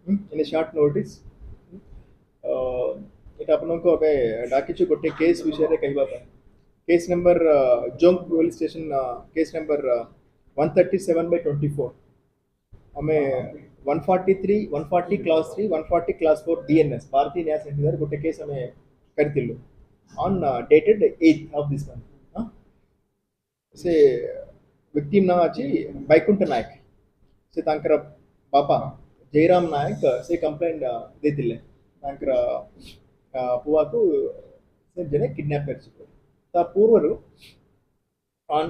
in a short notice এটা ଆପଣଙ୍କୁ ଏବେ ଡାକିଛୁ ଗୋଟେ କେସ୍ ବିଷୟରେ କହିବା ପାଇଁ case number Jong police station case number 137/24 ଆମେ 143 140 क्लास 3 140 क्लास 4 DNS भारतीय न्याय संहिता गोटे केस ଆମେ କରିଥିଲୁ on dated 8th of this month से विक्टिम ना अच्छी बैकुंठ नायक से तांकर बापा जयराम नायक से कंप्लेंट देतिले तांकर पुआ को से जने किडनैप कर ता पूर्वरु on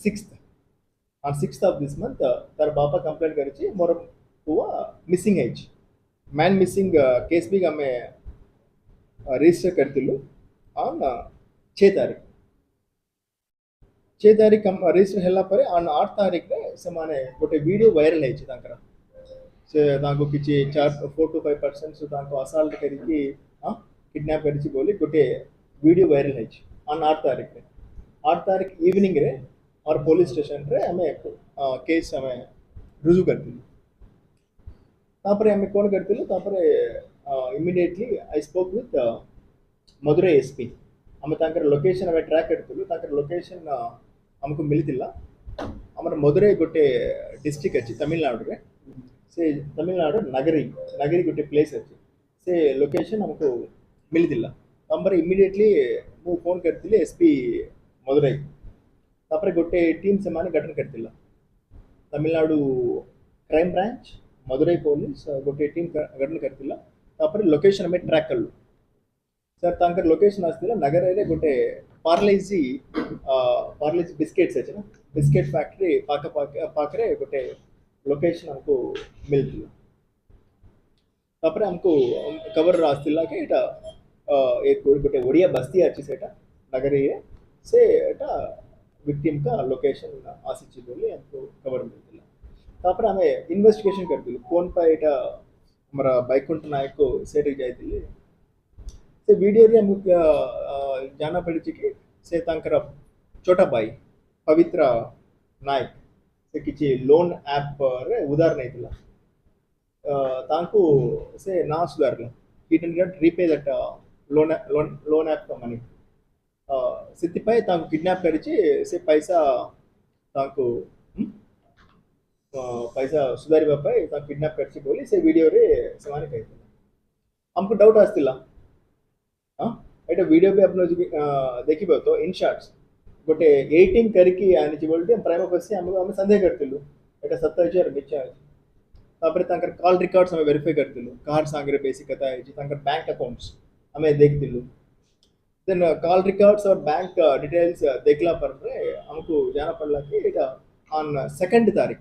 6th on 6th of this month तार बापा कंप्लेंट करिछि मोर पुआ मिसिंग है मैन मिसिंग केस भी हमें रजिस्टर करतिलु on 6 तारीख 6 तारीख रजिस्टर ହେଲା ପରେ on 8 तारीख रे से माने गोटे वीडियो वायरल है तांकर से तांको किछि 4 to 5% से तांको असाल्ट करिकि किडनैप करिछि बोली गोटे वीडियो वायरल है on 8 तारीख रे 8 तारीख इवनिंग रे और पुलिस स्टेशन रे हमें केस हमें रुजु करतिलु तापरे हमें कोन करतिलु तापरे immediately I spoke with Madurai SP हमें तांकर लोकेशन हमें ट्रैक करतिलु तांकर लोकेशन हमको मिलतिला हमर मदुरै गोटे डिस्ट्रिक्ट अछि तमिलनाडु रे से तमिलनाडु नगरी नगरी गोटे प्लेस अछि से लोकेशन हमको मिलतिला हमर इमीडिएटली मु फोन करतिले एसपी मदुरै तापरे गोटे टीम से माने गठन करतिला Tamil Nadu crime branch Madurai police गोटे टीम गठन करतिला तापरे लोकेशन हमें ट्रैक करलु सर तांकर लोकेशन आस्तिला नगर रे गोटे पार्लेजी बिस्किट्स अछि ना बिस्किट फैक्ट्री पाकरे गोटे लोकेशन हमको मिलतिला तापरे हमको कवर आस्तिला के एटा एक गोटे ओडिया बस्ती अछि सेटा नगरी रे से एटा विक्टिम का लोकेशन आसीछि बोली हमको कवर मिलतिला तापरे हमें इन्वेस्टिगेशन करतिलु कोन पा एटा हमरा बैकुंठ नायक को सेट जायतिले से वीडियो रे हमको जाना पड़ी कि से तांकर छोटा भाई पवित्र नायक से किछि लोन ऐप रे उधार नहीं थिला तांको से ना सुधारला he did not repay that loan app का मनी सिद्धि पाए तांको किडनैप करिछि से पैसा तांको पैसा सुधारिबा पाए तांको किडनैप करछि बोली से वीडियो रे से माने कहथिला हमको डाउट आस्तिला एटा वीडियो भी आपन देखिबो तो इन शॉर्ट्स गोटे एडिटिंग करके आनी बोलते प्राइम फसी हम संदेह करतिलु एटा 70,000 मिच्छा तापरे तांकर कॉल रिकॉर्ड्स हमें वेरीफाई करतिलु कार सांगरे बेसिक कथा है तांकर बैंक अकाउंट्स हमें देखतिलु देन कॉल रिकॉर्ड्स और बैंक डिटेल्स देखला पर हमको जाना पड़ला कि एटा ऑन 2nd तारीख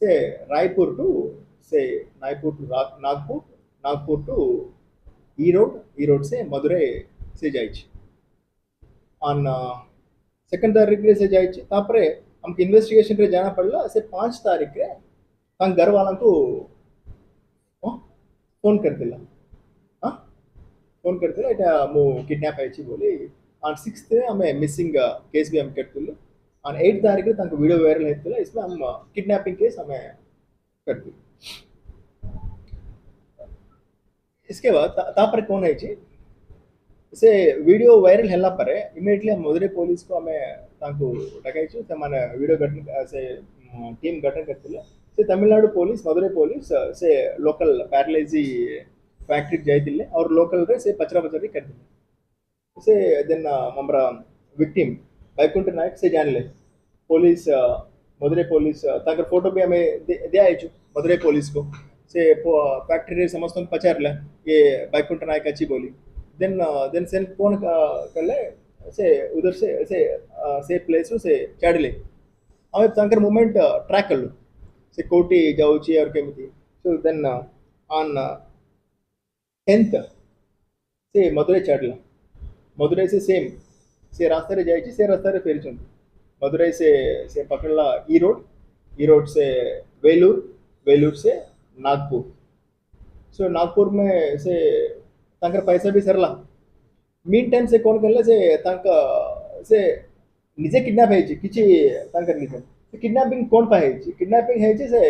से रायपुर टू से नागपुर नागपुर टू ईरोड से मदुरै से जाइछ ऑन 2nd तारीख रे से जाइछ तापरे हमके इन्वेस्टिगेशन रे जाना पड़ला से 5 तारीख रे तां घर वाला को फोन करतिला फोन करतिला एटा मो किडनैप आइछि बोली ऑन 6th रे हमें मिसिंग केस भी हम करतिलु ऑन 8th तारीख रे तांको वीडियो वायरल हेतिला इसमें हम किडनैपिंग केस हमें करतिलु इसके बाद तापर कौन है जी से वीडियो वायरल हैला पर इमीडिएटली हम मदुरै पुलिस को हमें तांको डकाइछु से माने वीडियो गठन से टीम गठन करतिले से तमिलनाडु पुलिस मदुरै पुलिस से लोकल पैरालाइजी फैक्ट्री जाइतिले और लोकल रे से पचरा पचरी करतिले से देन हमरा विक्टिम बैकुंठ नायक से जानले पुलिस मदुरै पुलिस तांकर फोटो भी हमें दे आइछु मदुरै पुलिस को से फैक्ट्री रे समस्त पचारला ये बैकुंठ नायक अच्छी बोली देन सेन कौन कले से उधर से प्लेस से छाड़ले हमें तांकर मूवमेंट ट्रैक करलु से कोटी जाउची और केमिति सो देन ऑन 10th से मदुरै छाड़ला मदुरै से सेम से रास्ता रे जाइची से रास्ता रे फेरिछन मदुरै से पकड़ला ई रोड से वेलूर से नागपुर सो नागपुर में से तांकर पैसा भी सरला मीन टाइम से कौन करले से तांका से निजे किडनैप है किछि तांकर निजे किडनैपिंग कौन पाए किडनैपिंग है से